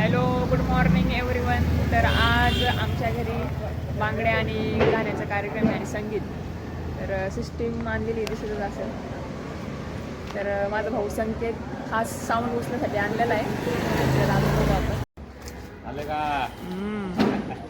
Hello, good morning everyone. तर आज आमच्या घरी बांगड्या आणि गाण्याचा कार्यक्रम आहे आणि संगीत. तर सिस्टीम आणलेली दिसतच असेल. तर माझा भाऊ संकेत खास साऊंड उचण्यासाठी आणलेला आहे. तर आम्ही बघू आपण. आलं का?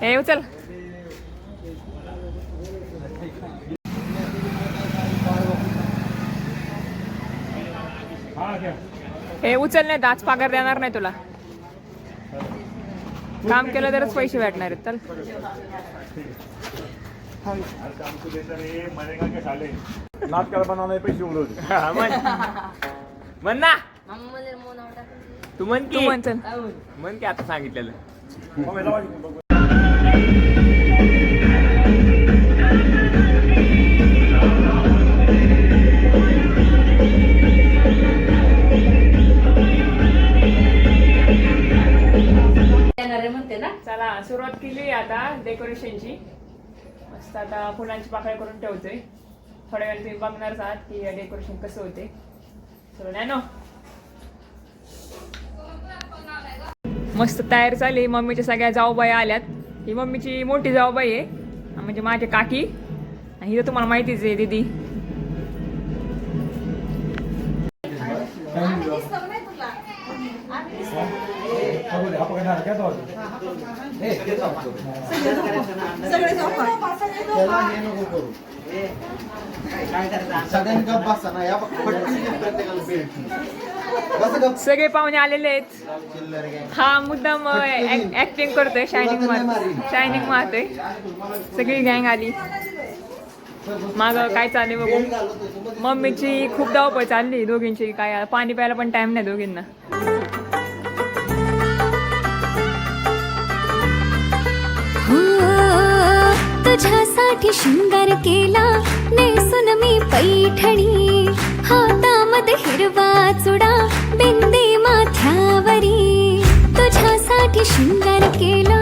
हे उचल. हे उचल, नाही आज पगार देणार नाही तुला. काम केलं तरच पैसे भेटणार आहेत. चल नाटकाला बनवणारे पैसे उडवले. म्हण ना, तू म्हण की, म्हण की आता सांगितलेलं. चला सुरुवात केली आता डेकोरेशनची. मस्त आता फुलांची पाकळ्या करून ठेवतोय. थोड्या वेळ तुम्ही बघणारच आहात की डेकोरेशन कसं होते. चलो नॅनो, मस्त तयारी चालली. मम्मीच्या सगळ्या जाऊबाई आल्यात. ही मम्मीची मोठी जाऊबाई आहे, म्हणजे माझी काकी. आणि ही तर तुम्हाला माहितीच आहे, दीदी. सगळे पाहुणे आलेले आहेत. हा मुद्दाम ऍक्टिंग करतोय, शायनिंग मारतोय. सगळी गँग आली. माग काय चालले बघू. मम्मीची खूप धावपळ चालली दोघींची. काय पाणी प्यायला पण टाइम नाही दोघींना. तुझ्यासाठी शृंगार केला नेसून मी पैठणी. हातामध्ये हिरवा चुडा, बिंदी माथ्यावरी. तुझ्यासाठी शृंगार केला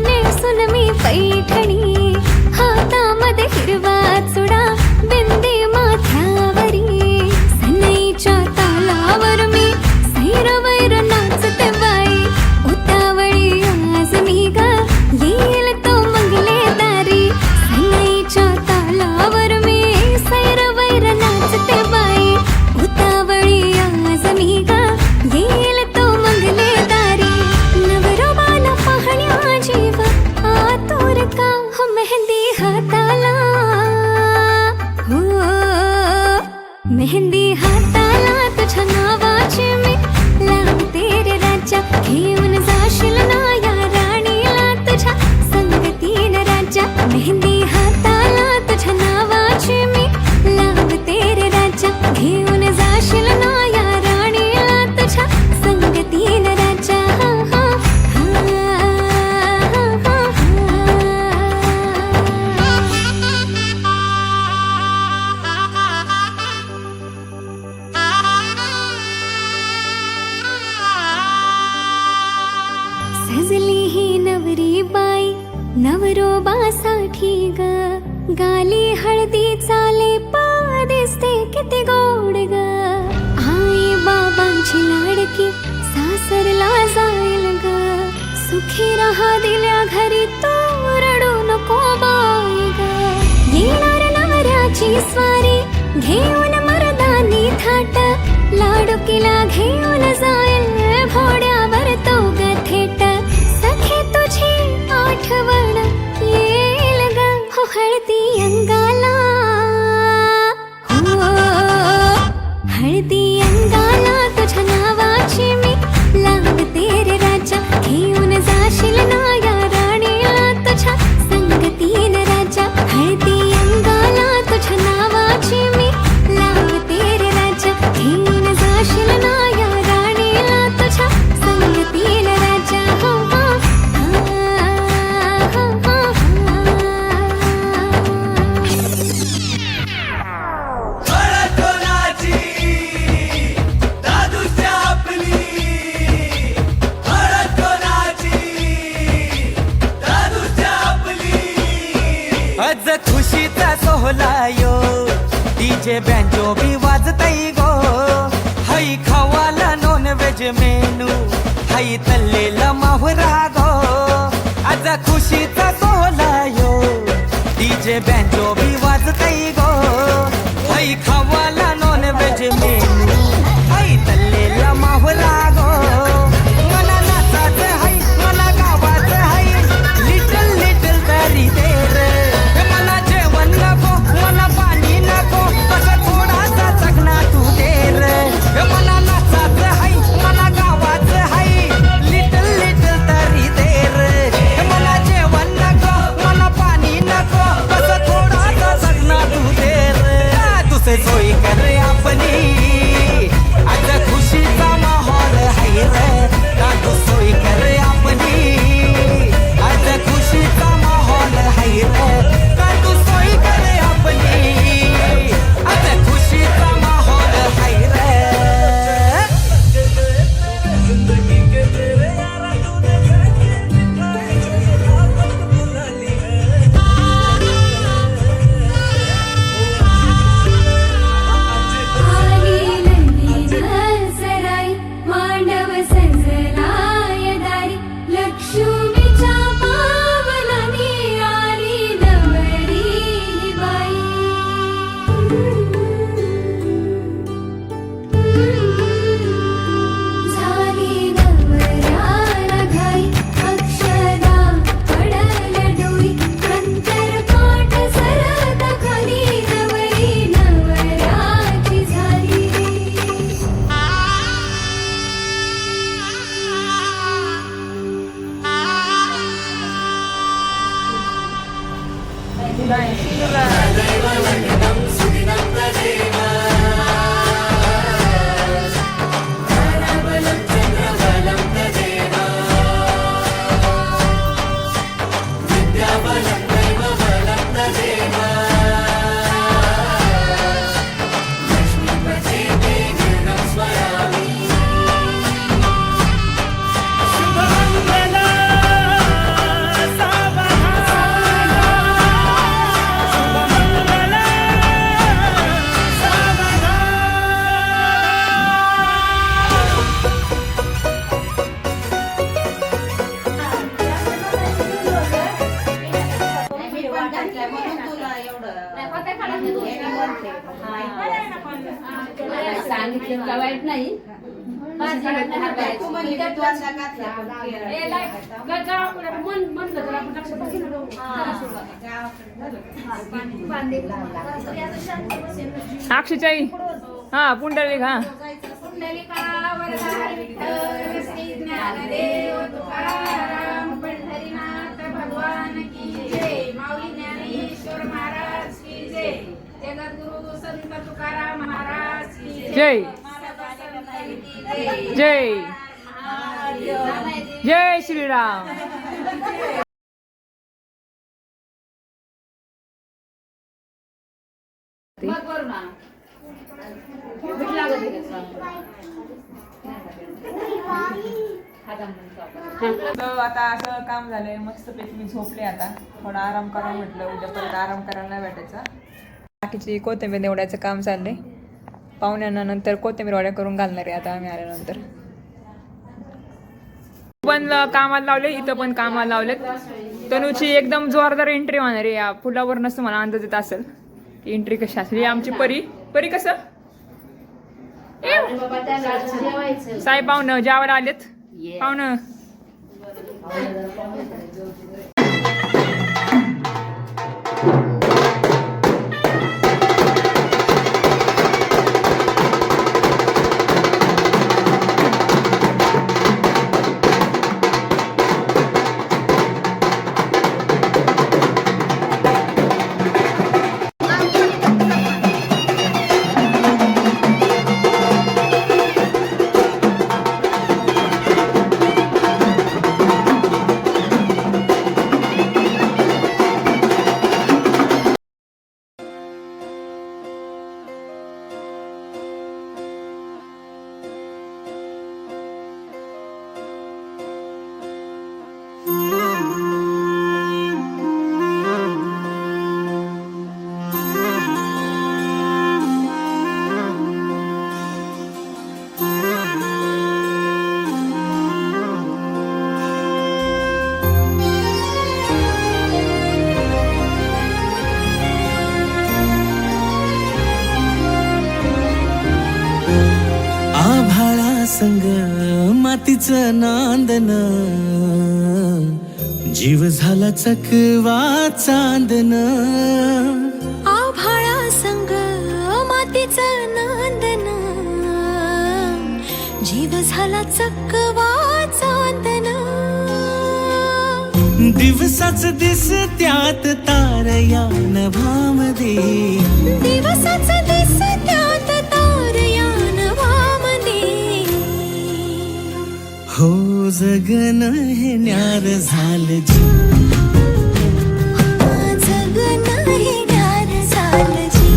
नेसून मी पैठणी. हातामध्ये हिरवा चुडा, बिंदी माथ्यावरी. सनईच्या तालावर मी सैरवैर नाचते बाई. उतावळी आज मी ग येईल तो मंगले दारी. सनईच्या तालावर मी सैरवैर नाचते बाई. उतावळी आज मी ग येईल तो मंगले दारी. नवरोबाला पाहण्या जीव आतुर का हो मेहंदी हाताला. हो मेहंदी हाताला तुझ्या नावाची मी लावते रे राजा. घेऊन जाशील ना या राणीला तुझ्या संगतीन राजा. मेहंदी हाताला तुझ्या नावाची मी लावते रे राजा. घेऊन जाशील ना या राणीला तुझ्या संगतीन राजा. सजली ही नवरी बाई नवरोबासाठी ग. गाली हळदी चाले पा दिसते किती गोड ग. आई बाबांची लाडकी सासरला जाईल ग. सुखी राहा दिल्या घरी तो रडू नको बाई ग. येणार नवऱ्याची स्वारी घेऊन मर्दानी थाट. लाडुकीला घेऊन जाईल घोड्यावर तो ग थेट. सखे तुझी आठवण येईल ग हो हळदी अंगाला. हो हळदी अंगाला तुझ्या नावाची मी लावते रे राजा. घेऊन जाशील ना या राणीला तुझ्या संगतीन राजा. हळदी अंगाला तुझ्या नावाची मी लावते रे राजा. घेऊन जाशील ना या राणीला तुझ्या संगतीन राजा. हो आज खुशीचा सोहळा यो. डीजे बँजो बी वाजतई गो. हई खावाला नॉन व्हेज मेनू. हाई तल्लेला माहुरा गो आज खुशीचा सोहळा यो डीजे बँजो बी वाजतय गो हाई खावाला नॉन व्हेज मेनू हाई तल्लेला माहुरा गो मला नाचायचं हाई मला गावाचं हाई लिटल लिटल तरी देर मला जेवण नको मला पाणी नको कसं थोडासा जगना तू देर मला नाचायचं हाई मला गावाचं हाई लिटल लिटल तरी देर मला जेवण नको मला पाणी नको कसं थोडासा जगना तू देर दुसरे सोयी कर आपली आज खुशीचा माहोल हाय रे का सोयी कर आपली आज खुशीचा माहोल हाय रे का सोयी कर आपली आज खुशीचा माहोल हाय रे आली नंदी सराई मांडव संजलाय दारी लक्ष्मीच्या पावलानी आली नवरी बाई झाली नवऱ्याला घाई अक्षरा पडल डोई अंतर पाठ सरत खाली नवरी नवऱ्याची झाली सांगितलं का वाईट नाही अक्षयचाई हा पुंडलिक हा भगवान की जय माऊली ज्ञानेश्वर महाराज की जय जगद्गुरु संत तुकाराम महाराज की जय जय जय श्रीराम मग करू ना मीठ लागत आहे का? तर आता असं काम झालंय मस्तपैकी मी झोपले आता थोडा आराम करा म्हटलं उद्या परत आराम करायला नाही भेटायचा बाकीची कोथिंबीर निवडायचं काम चाललंय पाहुण्यांना नंतर कोथिंबीर वड्या करून घालणार आहे आता आम्ही आल्यानंतर पण कामाला लावले इथं पण कामाला लावलेत तनुची एकदम जोरदार एंट्री होणार आहे या फुलावर नसतं मला अंदाज येत असेल एंट्री कशी असेल ही आमची परी परी कसं साहेब पाहुणं जेवायला आलेत पाहुणं मातीचं नांदन, जीव झाला चकवा चांदन. आभाळा संग मातीचं नांदन, जीव झाला चकवा चांदन. दिवसाच दिस त्यात तारया नभामध्ये, दिवसाच दिस त्यात तारया नभामध्ये. हो जगन हे न्यार झालं जी, जगन हे न्यार झालं जी.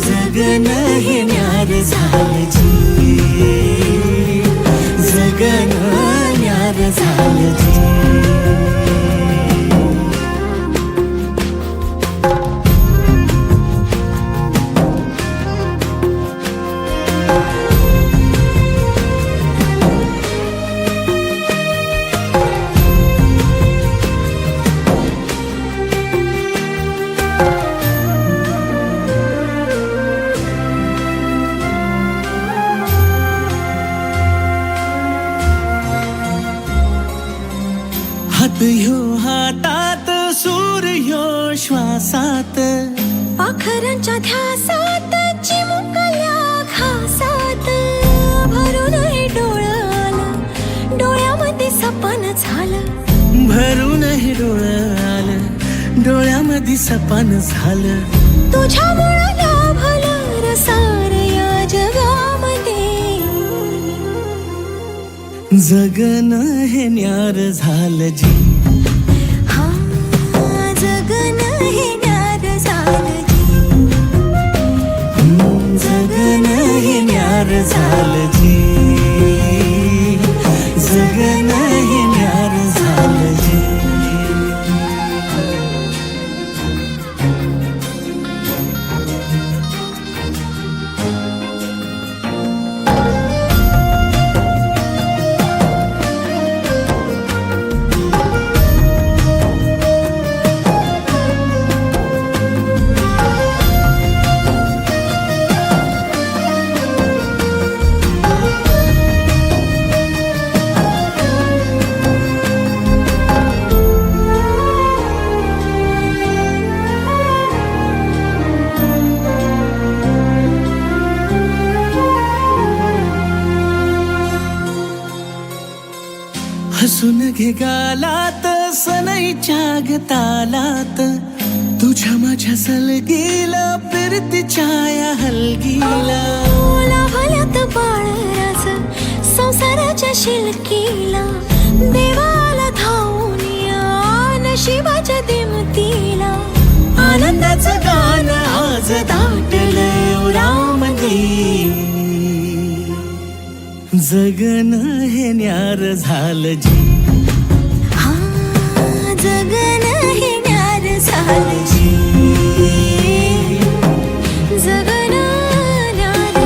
जगन हे न्यार झालं जी, जगन न्यार झालं जी. हात ह्यो हातात, सूर ह्यो श्वासात, पाखरांच्या ध्यासात, चिमुकल्या घासात. भरून हे डोळं आलं, डोळ्यामध्ये सपन झालं. भरून हे डोळं आलं, डोळ्यामध्ये सपन झालं. तुझ्यामुळं लाभलं रसार या जगामध्ये. जगन हे न्यार झालं जी, हा जगन हे न्यार झालं जी. जगन हे न्यार झालं जी, जगन हे न्यार झालं जी. हसून घे गालात, सनईच्या गतालात, तुझ्या माझ्या सलगीला, फिरतीच्या या हलगीला. लाभल्यात बाळराज संसाराच्या शिलकीला. देवाला धावून या नशिबाच्या दिमतीला. आनंदाचं गाणं आज दाटलं उरामध्ये. जगन हे न्यार झालं जी, हा जगन हे न्यार झालं जी.